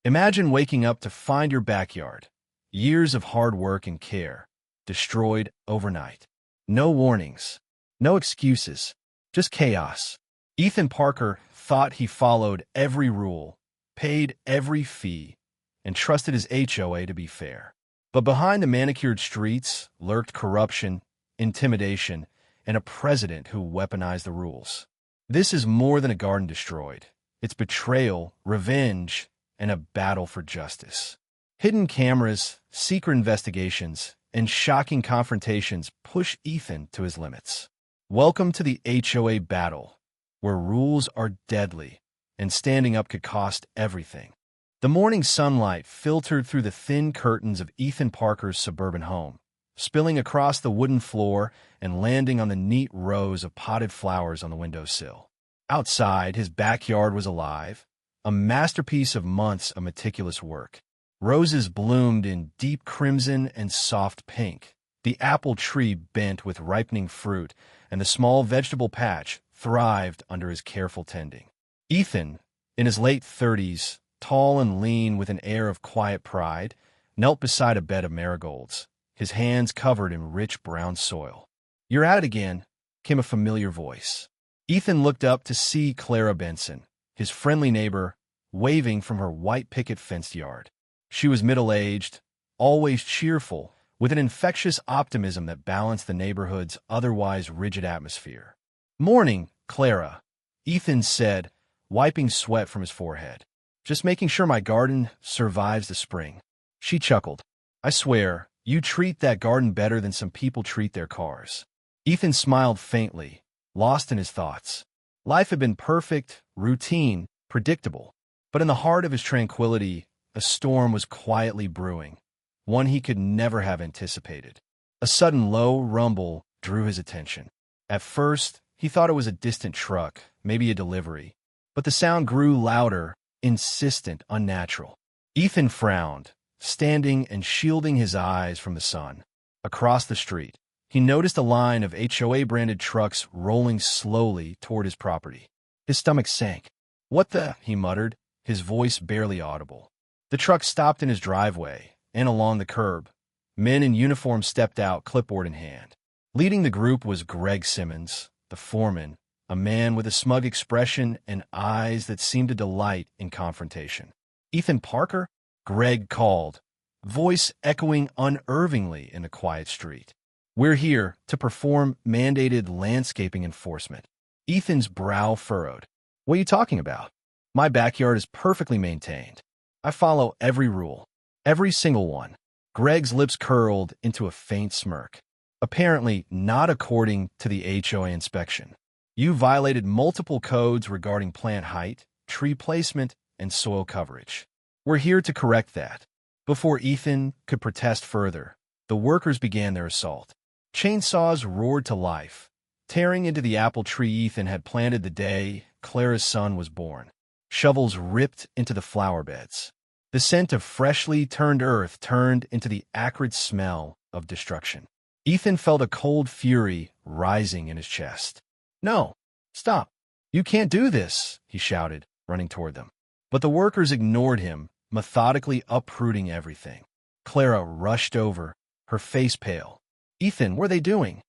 Imagine waking up to find your backyard, years of hard work and care, destroyed overnight. No warnings, no excuses, just chaos. Ethan Parker thought he followed every rule, paid every fee, and trusted his HOA to be fair. But behind the manicured streets lurked corruption, intimidation, and a president who weaponized the rules. This is more than a garden destroyed. It's betrayal, revenge, and a battle for justice. Hidden cameras, secret investigations, and shocking confrontations push Ethan to his limits. Welcome to the HOA battle, where rules are deadly and standing up could cost everything. The morning sunlight filtered through the thin curtains of Ethan Parker's suburban home, spilling across the wooden floor and landing on the neat rows of potted flowers on the windowsill. Outside, his backyard was alive, a masterpiece of months of meticulous work. Roses bloomed in deep crimson and soft pink. The apple tree bent with ripening fruit, and the small vegetable patch thrived under his careful tending. Ethan, in his late 30s, tall and lean with an air of quiet pride, knelt beside a bed of marigolds, his hands covered in rich brown soil. "You're at it again," came a familiar voice. Ethan looked up to see Clara Benson, his friendly neighbor, waving from her white picket-fenced yard. She was middle-aged, always cheerful, with an infectious optimism that balanced the neighborhood's otherwise rigid atmosphere. "Morning, Clara," Ethan said, wiping sweat from his forehead. "Just making sure my garden survives the spring." She chuckled. "I swear, you treat that garden better than some people treat their cars." Ethan smiled faintly, lost in his thoughts. Life had been perfect, routine, predictable. But in the heart of his tranquility, a storm was quietly brewing, one he could never have anticipated. A sudden low rumble drew his attention. At first, he thought it was a distant truck, maybe a delivery. But the sound grew louder, insistent, unnatural. Ethan frowned, standing and shielding his eyes from the sun. Across the street, he noticed a line of HOA-branded trucks rolling slowly toward his property. His stomach sank. "What the?" he muttered, his voice barely audible. The truck stopped in his driveway and along the curb. Men in uniform stepped out, clipboard in hand. Leading the group was Greg Simmons, the foreman, a man with a smug expression and eyes that seemed to delight in confrontation. "Ethan Parker?" Greg called, voice echoing unervingly in the quiet street. "We're here to perform mandated landscaping enforcement." Ethan's brow furrowed. "What are you talking about? My backyard is perfectly maintained. I follow every rule, every single one." Greg's lips curled into a faint smirk. "Apparently not according to the HOA inspection. You violated multiple codes regarding plant height, tree placement, and soil coverage. We're here to correct that." Before Ethan could protest further, the workers began their assault. Chainsaws roared to life, tearing into the apple tree Ethan had planted the day Clara's son was born. Shovels ripped into the flower beds. The scent of freshly turned earth turned into the acrid smell of destruction. Ethan felt a cold fury rising in his chest. "No, stop. You can't do this," he shouted, running toward them. But the workers ignored him, methodically uprooting everything. Clara rushed over, her face pale. "Ethan, what are they doing?"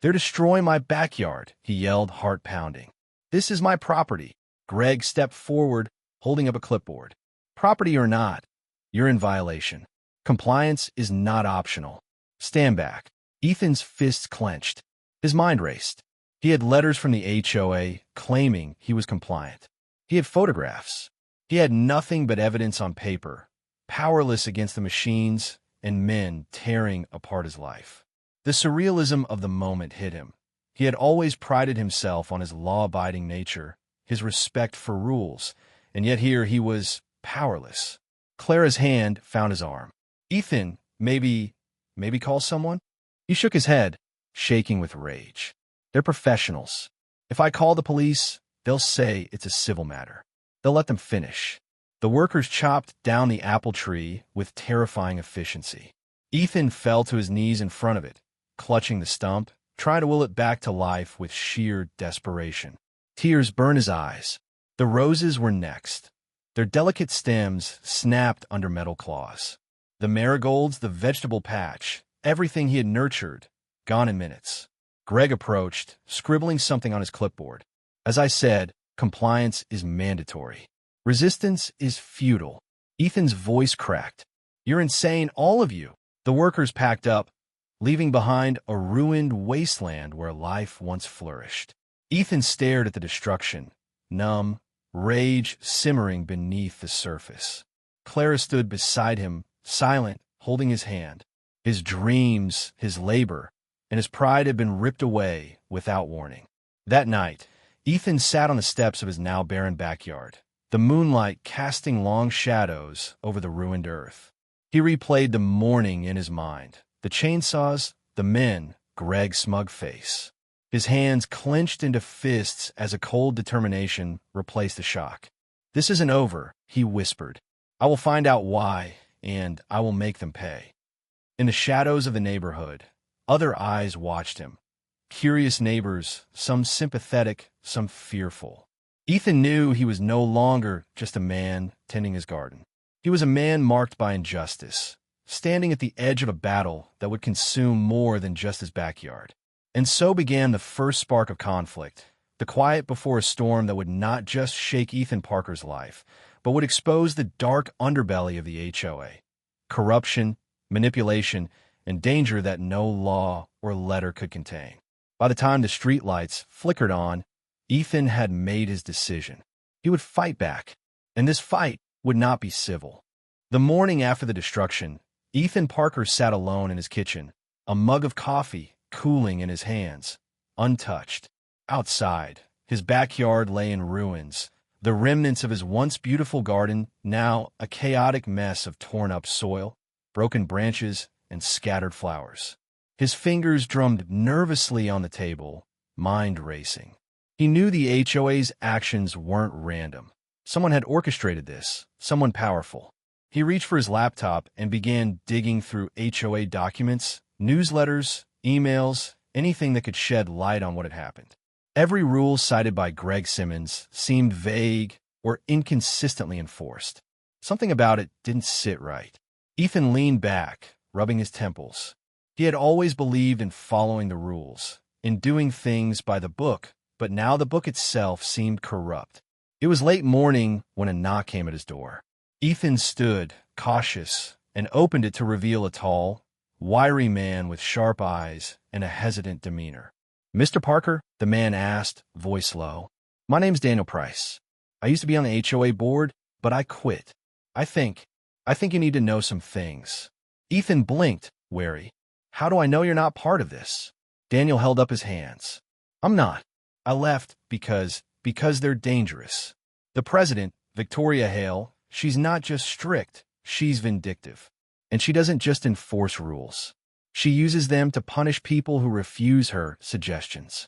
"They're destroying my backyard," he yelled, heart pounding. "This is my property." Greg stepped forward, holding up a clipboard. "Property or not, you're in violation. Compliance is not optional. Stand back." Ethan's fists clenched. His mind raced. He had letters from the HOA claiming he was compliant. He had photographs. He had nothing but evidence on paper, powerless against the machines and men tearing apart his life. The surrealism of the moment hit him. He had always prided himself on his law-abiding nature, his respect for rules, and yet here he was powerless. Clara's hand found his arm. "Ethan, maybe call someone?" He shook his head, shaking with rage. "They're professionals. If I call the police, they'll say it's a civil matter. They'll let them finish." The workers chopped down the apple tree with terrifying efficiency. Ethan fell to his knees in front of it, clutching the stump, trying to will it back to life with sheer desperation. Tears burned his eyes. The roses were next. Their delicate stems snapped under metal claws. The marigolds, the vegetable patch, everything he had nurtured, gone in minutes. Greg approached, scribbling something on his clipboard. As I said, compliance is mandatory. Resistance is futile. Ethan's voice cracked. You're insane, all of you. The workers packed up, leaving behind a ruined wasteland where life once flourished. Ethan stared at the destruction, numb, rage simmering beneath the surface. Clara stood beside him, silent, holding his hand. His dreams, his labor, and his pride had been ripped away without warning. That night, Ethan sat on the steps of his now barren backyard, the moonlight casting long shadows over the ruined earth. He replayed the morning in his mind, the chainsaws, the men, Greg's smug face. His hands clenched into fists as a cold determination replaced the shock. This isn't over, he whispered. I will find out why, and I will make them pay. In the shadows of the neighborhood, other eyes watched him. Curious neighbors, some sympathetic, some fearful. Ethan knew he was no longer just a man tending his garden. He was a man marked by injustice, standing at the edge of a battle that would consume more than just his backyard. And so began the first spark of conflict, the quiet before a storm that would not just shake Ethan Parker's life, but would expose the dark underbelly of the HOA. Corruption, manipulation, and danger that no law or letter could contain. By the time the streetlights flickered on, Ethan had made his decision. He would fight back, and this fight would not be civil. The morning after the destruction, Ethan Parker sat alone in his kitchen, a mug of coffee cooling in his hands, untouched. Outside, his backyard lay in ruins, the remnants of his once beautiful garden now a chaotic mess of torn-up soil, broken branches, and scattered flowers. His fingers drummed nervously on the table, mind racing. He knew the HOA's actions weren't random. Someone had orchestrated this, someone powerful. He reached for his laptop and began digging through HOA documents, newsletters, emails, anything that could shed light on what had happened. Every rule cited by Greg Simmons seemed vague or inconsistently enforced. Something about it didn't sit right. Ethan leaned back, rubbing his temples. He had always believed in following the rules, in doing things by the book, but now the book itself seemed corrupt. It was late morning when a knock came at his door. Ethan stood, cautious, and opened it to reveal a tall, wiry man with sharp eyes and a hesitant demeanor. Mr. Parker, the man asked, voice low. My name's Daniel Price. I used to be on the HOA board, but I quit. I think you need to know some things. Ethan blinked, wary. How do I know you're not part of this? Daniel held up his hands. I'm not. I left because they're dangerous. The president, Victoria Hale, she's not just strict, she's vindictive. And she doesn't just enforce rules. She uses them to punish people who refuse her suggestions.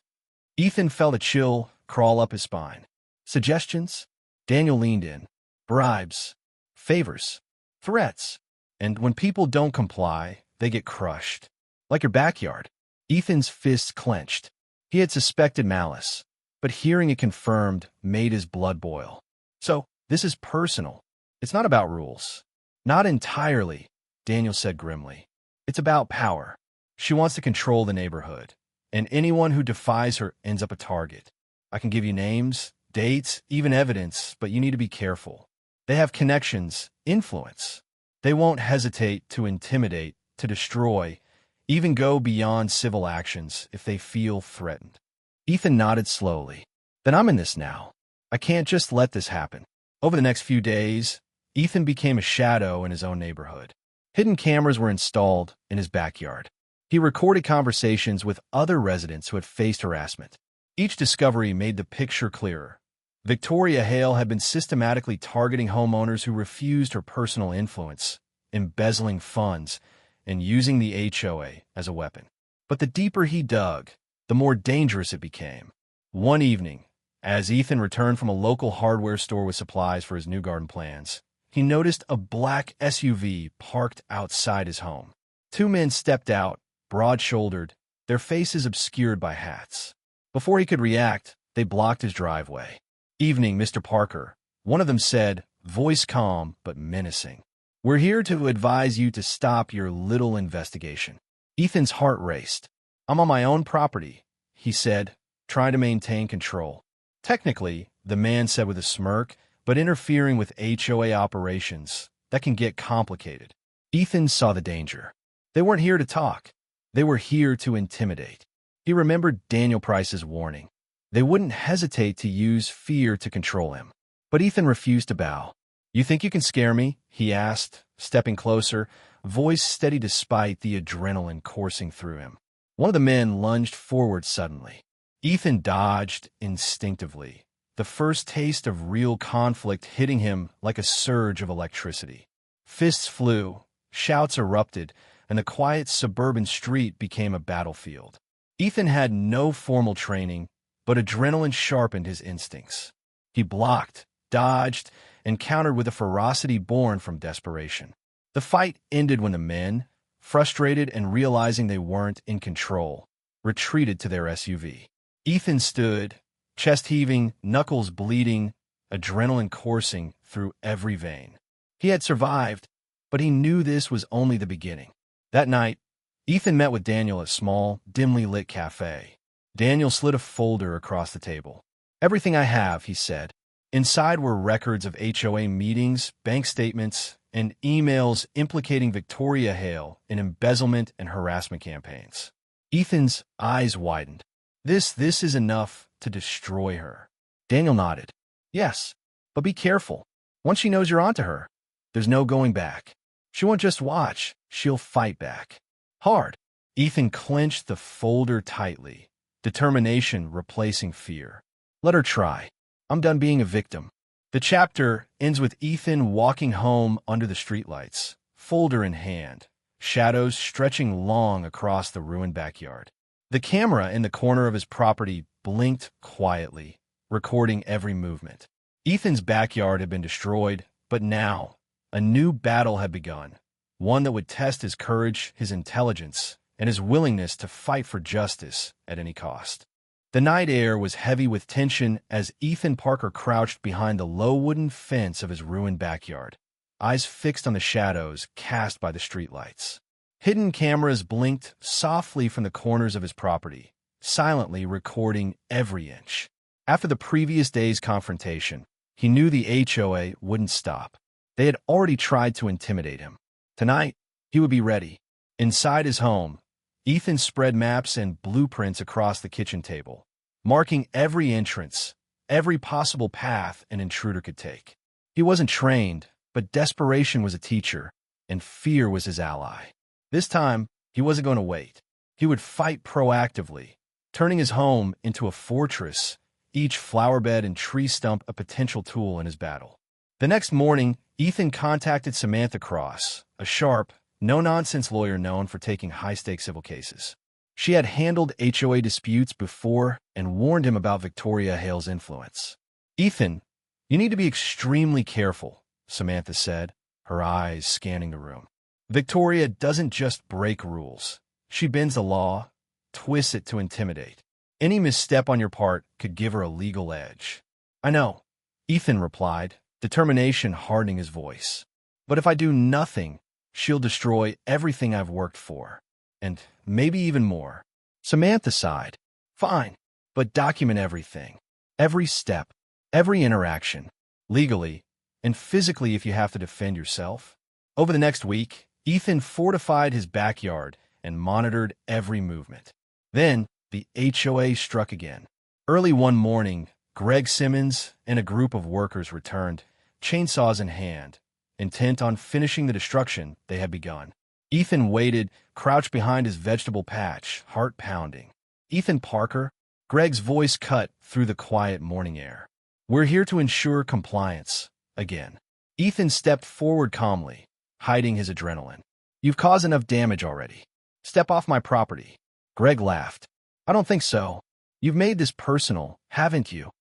Ethan felt a chill crawl up his spine. Suggestions? Daniel leaned in. Bribes. Favors. Threats. And when people don't comply, they get crushed. Like your backyard. Ethan's fists clenched. He had suspected malice, but hearing it confirmed made his blood boil. So, this is personal. It's not about rules. Not entirely, Daniel said grimly. It's about power. She wants to control the neighborhood, and anyone who defies her ends up a target. I can give you names, dates, even evidence, but you need to be careful. They have connections, influence. They won't hesitate to intimidate, to destroy, even go beyond civil actions if they feel threatened. Ethan nodded slowly. Then I'm in this now. I can't just let this happen. Over the next few days, Ethan became a shadow in his own neighborhood. Hidden cameras were installed in his backyard. He recorded conversations with other residents who had faced harassment. Each discovery made the picture clearer. Victoria Hale had been systematically targeting homeowners who refused her personal influence, embezzling funds, and using the HOA as a weapon. But the deeper he dug, the more dangerous it became. One evening, as Ethan returned from a local hardware store with supplies for his new garden plans, he noticed a black SUV parked outside his home. Two men stepped out, broad-shouldered, their faces obscured by hats. Before he could react, they blocked his driveway. Evening, Mr. Parker, one of them said, voice calm but menacing. "We're here to advise you to stop your little investigation." Ethan's heart raced. "I'm on my own property," he said, trying to maintain control. "Technically," the man said with a smirk, "but interfering with HOA operations, that can get complicated." Ethan saw the danger. They weren't here to talk. They were here to intimidate. He remembered Daniel Price's warning. They wouldn't hesitate to use fear to control him. But Ethan refused to bow. "You think you can scare me?" he asked, stepping closer, voice steady despite the adrenaline coursing through him. One of the men lunged forward suddenly. Ethan dodged instinctively, the first taste of real conflict hitting him like a surge of electricity. Fists flew, shouts erupted, and the quiet suburban street became a battlefield. Ethan had no formal training, but adrenaline sharpened his instincts. He blocked, dodged, and countered with a ferocity born from desperation. The fight ended when the men, frustrated and realizing they weren't in control, retreated to their SUV. Ethan stood, chest heaving, knuckles bleeding, adrenaline coursing through every vein. He had survived, but he knew this was only the beginning. That night, Ethan met with Daniel at a small, dimly lit cafe. Daniel slid a folder across the table. "Everything I have," he said. Inside were records of HOA meetings, bank statements, and emails implicating Victoria Hale in embezzlement and harassment campaigns. Ethan's eyes widened. This is enough to destroy her." Daniel nodded. "Yes, but be careful. Once she knows you're onto her, there's no going back. She won't just watch, she'll fight back. Hard." Ethan clenched the folder tightly, determination replacing fear. "Let her try. I'm done being a victim." The chapter ends with Ethan walking home under the streetlights, folder in hand, shadows stretching long across the ruined backyard. The camera in the corner of his property blinked quietly, recording every movement. Ethan's backyard had been destroyed, but now a new battle had begun, one that would test his courage, his intelligence, and his willingness to fight for justice at any cost. The night air was heavy with tension as Ethan Parker crouched behind the low wooden fence of his ruined backyard, eyes fixed on the shadows cast by the streetlights. Hidden cameras blinked softly from the corners of his property, silently recording every inch. After the previous day's confrontation, he knew the HOA wouldn't stop. They had already tried to intimidate him. Tonight, he would be ready. Inside his home, Ethan spread maps and blueprints across the kitchen table, marking every entrance, every possible path an intruder could take. He wasn't trained, but desperation was a teacher, and fear was his ally. This time, he wasn't going to wait. He would fight proactively, turning his home into a fortress, each flowerbed and tree stump a potential tool in his battle. The next morning, Ethan contacted Samantha Cross, a sharp, no-nonsense lawyer known for taking high-stakes civil cases. She had handled HOA disputes before and warned him about Victoria Hale's influence. "Ethan, you need to be extremely careful," Samantha said, her eyes scanning the room. "Victoria doesn't just break rules. She bends the law, twists it to intimidate. Any misstep on your part could give her a legal edge." "I know," Ethan replied, determination hardening his voice. "But if I do nothing, she'll destroy everything I've worked for. And maybe even more." Samantha sighed. "Fine, but document everything. Every step, every interaction, legally, and physically if you have to defend yourself." Over the next week, Ethan fortified his backyard and monitored every movement. Then, the HOA struck again. Early one morning, Greg Simmons and a group of workers returned, chainsaws in hand, intent on finishing the destruction they had begun. Ethan waited, crouched behind his vegetable patch, heart pounding. "Ethan Parker," Greg's voice cut through the quiet morning air. "We're here to ensure compliance, again." Ethan stepped forward calmly, hiding his adrenaline. "You've caused enough damage already. Step off my property." Greg laughed. "I don't think so. You've made this personal, haven't you?"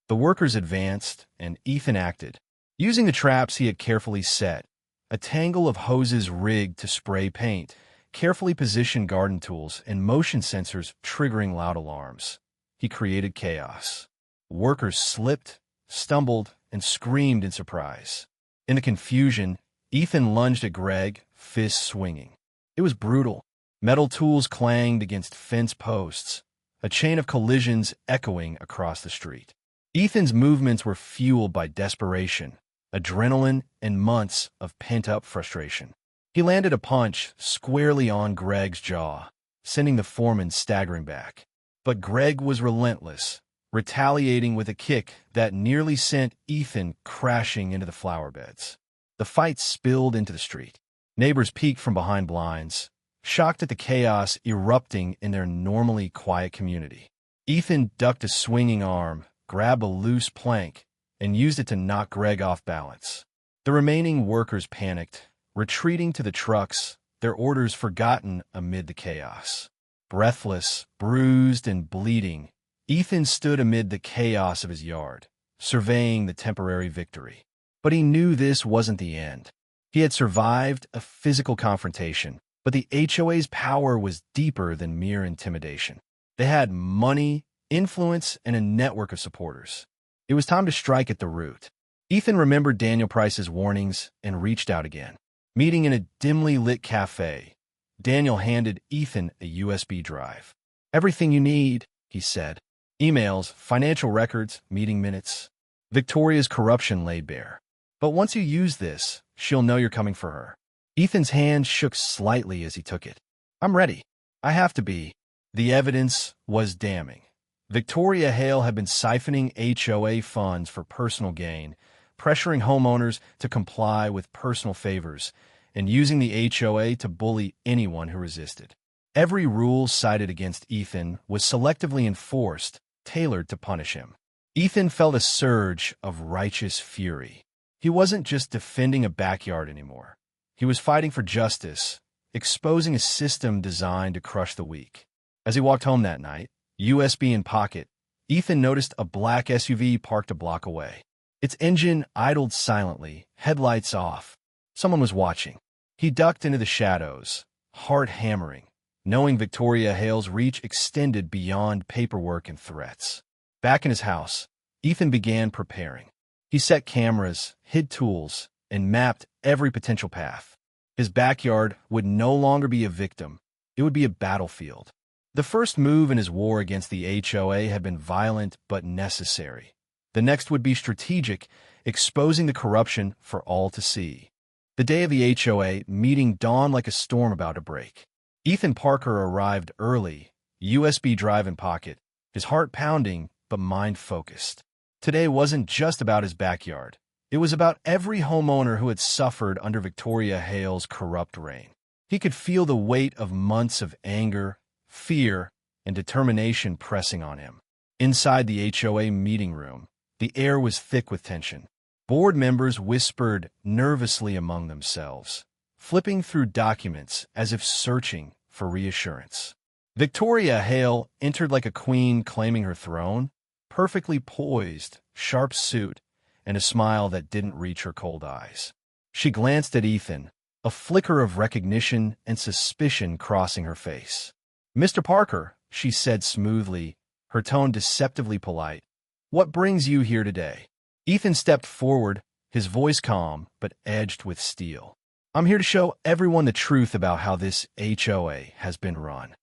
The workers advanced, and Ethan acted. Using the traps he had carefully set, a tangle of hoses rigged to spray paint, carefully positioned garden tools, and motion sensors triggering loud alarms, he created chaos. Workers slipped, stumbled, and screamed in surprise. In the confusion, Ethan lunged at Greg, fists swinging. It was brutal. Metal tools clanged against fence posts, a chain of collisions echoing across the street. Ethan's movements were fueled by desperation, adrenaline, and months of pent-up frustration. He landed a punch squarely on Greg's jaw, sending the foreman staggering back. But Greg was relentless, retaliating with a kick that nearly sent Ethan crashing into the flower beds. The fight spilled into the street. Neighbors peeked from behind blinds, shocked at the chaos erupting in their normally quiet community. Ethan ducked a swinging arm, grabbed a loose plank, and used it to knock Greg off balance. The remaining workers panicked, retreating to the trucks, their orders forgotten amid the chaos. Breathless, bruised, and bleeding, Ethan stood amid the chaos of his yard, surveying the temporary victory. But he knew this wasn't the end. He had survived a physical confrontation, but the HOA's power was deeper than mere intimidation. They had money, influence, and a network of supporters. It was time to strike at the root. Ethan remembered Daniel Price's warnings and reached out again. Meeting in a dimly lit cafe, Daniel handed Ethan a USB drive. "Everything you need," he said. Emails, financial records, meeting minutes. Victoria's corruption laid bare. But once you use this, she'll know you're coming for her. Ethan's hand shook slightly as he took it. "I'm ready. I have to be." The evidence was damning. Victoria Hale had been siphoning HOA funds for personal gain, pressuring homeowners to comply with personal favors, and using the HOA to bully anyone who resisted. Every rule cited against Ethan was selectively enforced, tailored to punish him. Ethan felt a surge of righteous fury. He wasn't just defending a backyard anymore. He was fighting for justice, exposing a system designed to crush the weak. As he walked home that night, USB in pocket, Ethan noticed a black SUV parked a block away. Its engine idled silently, headlights off. Someone was watching. He ducked into the shadows, heart hammering, knowing Victoria Hale's reach extended beyond paperwork and threats. Back in his house, Ethan began preparing. He set cameras, hid tools, and mapped every potential path. His backyard would no longer be a victim. It would be a battlefield. The first move in his war against the HOA had been violent but necessary. The next would be strategic, exposing the corruption for all to see. The day of the HOA meeting dawned like a storm about to break. Ethan Parker arrived early, USB drive in pocket, his heart pounding but mind focused. Today wasn't just about his backyard. It was about every homeowner who had suffered under Victoria Hale's corrupt reign. He could feel the weight of months of anger, fear, and determination pressing on him. Inside the HOA meeting room, the air was thick with tension. Board members whispered nervously among themselves, flipping through documents as if searching for reassurance. Victoria Hale entered like a queen claiming her throne, perfectly poised, sharp suit, and a smile that didn't reach her cold eyes. She glanced at Ethan, a flicker of recognition and suspicion crossing her face. "Mr. Parker," she said smoothly, her tone deceptively polite, "what brings you here today?" Ethan stepped forward, his voice calm but edged with steel. "I'm here to show everyone the truth about how this HOA has been run."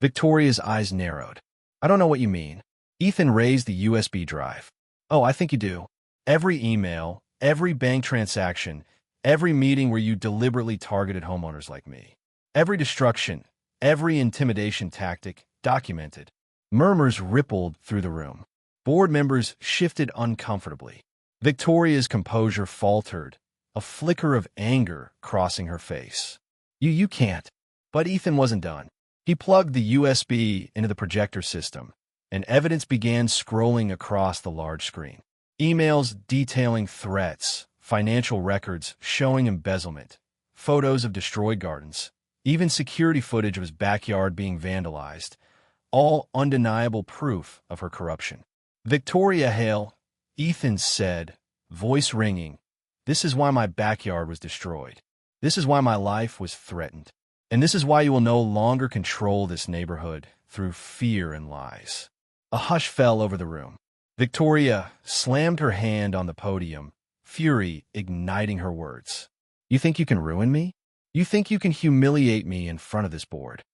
Victoria's eyes narrowed. "I don't know what you mean." Ethan raised the USB drive. "Oh, I think you do. Every email, every bank transaction, every meeting where you deliberately targeted homeowners like me. Every destruction, every intimidation tactic, documented." Murmurs rippled through the room. Board members shifted uncomfortably. Victoria's composure faltered, a flicker of anger crossing her face. You can't." But Ethan wasn't done. He plugged the USB into the projector system, and evidence began scrolling across the large screen. Emails detailing threats, financial records showing embezzlement, photos of destroyed gardens, even security footage of his backyard being vandalized, all undeniable proof of her corruption. "Victoria Hale," Ethan said, voice ringing, "this is why my backyard was destroyed. This is why my life was threatened. And this is why you will no longer control this neighborhood through fear and lies." A hush fell over the room. Victoria slammed her hand on the podium, fury igniting her words. You think you can ruin me? You think you can humiliate me in front of this board?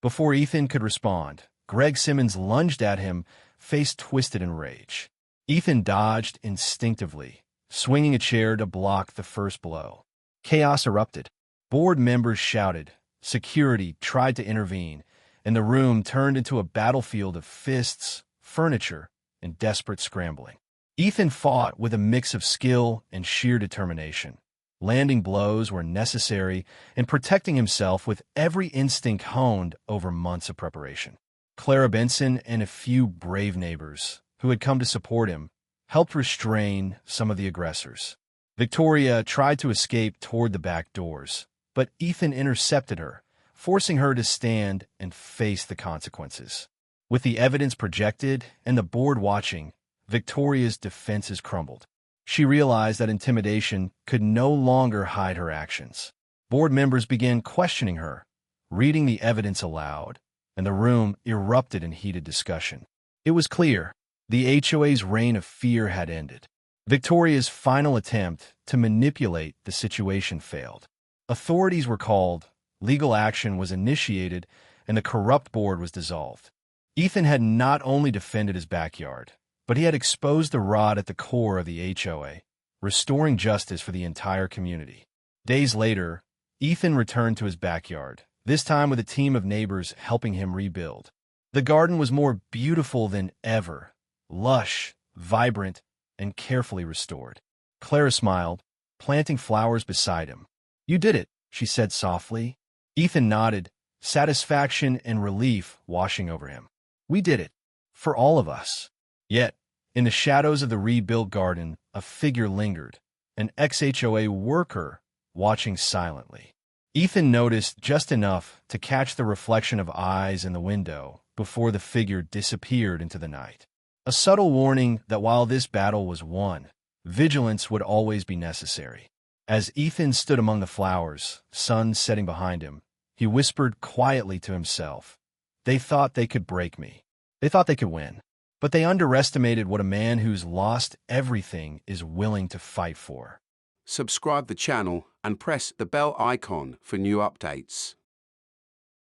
Before Ethan could respond, Greg Simmons lunged at him, face twisted in rage. Ethan dodged instinctively, swinging a chair to block the first blow. Chaos erupted. Board members shouted. Security tried to intervene, and the room turned into a battlefield of fists, furniture, and desperate scrambling. Ethan fought with a mix of skill and sheer determination, landing blows where necessary and protecting himself with every instinct honed over months of preparation. Clara Benson and a few brave neighbors who had come to support him helped restrain some of the aggressors. Victoria tried to escape toward the back doors, but Ethan intercepted her, forcing her to stand and face the consequences. With the evidence projected and the board watching, Victoria's defenses crumbled. She realized that intimidation could no longer hide her actions. Board members began questioning her, reading the evidence aloud, and the room erupted in heated discussion. It was clear the HOA's reign of fear had ended. Victoria's final attempt to manipulate the situation failed. Authorities were called, legal action was initiated, and the corrupt board was dissolved. Ethan had not only defended his backyard, but he had exposed the rot at the core of the HOA, restoring justice for the entire community. Days later, Ethan returned to his backyard, this time with a team of neighbors helping him rebuild. The garden was more beautiful than ever, lush, vibrant, and carefully restored. Clara smiled, planting flowers beside him. You did it, she said softly. Ethan nodded, satisfaction and relief washing over him. We did it. For all of us. Yet, in the shadows of the rebuilt garden, a figure lingered, an ex-HOA worker watching silently. Ethan noticed just enough to catch the reflection of eyes in the window before the figure disappeared into the night. A subtle warning that while this battle was won, vigilance would always be necessary. As Ethan stood among the flowers, sun setting behind him, he whispered quietly to himself, "They thought they could break me. They thought they could win. But they underestimated what a man who's lost everything is willing to fight for." Subscribe the channel and press the bell icon for new updates.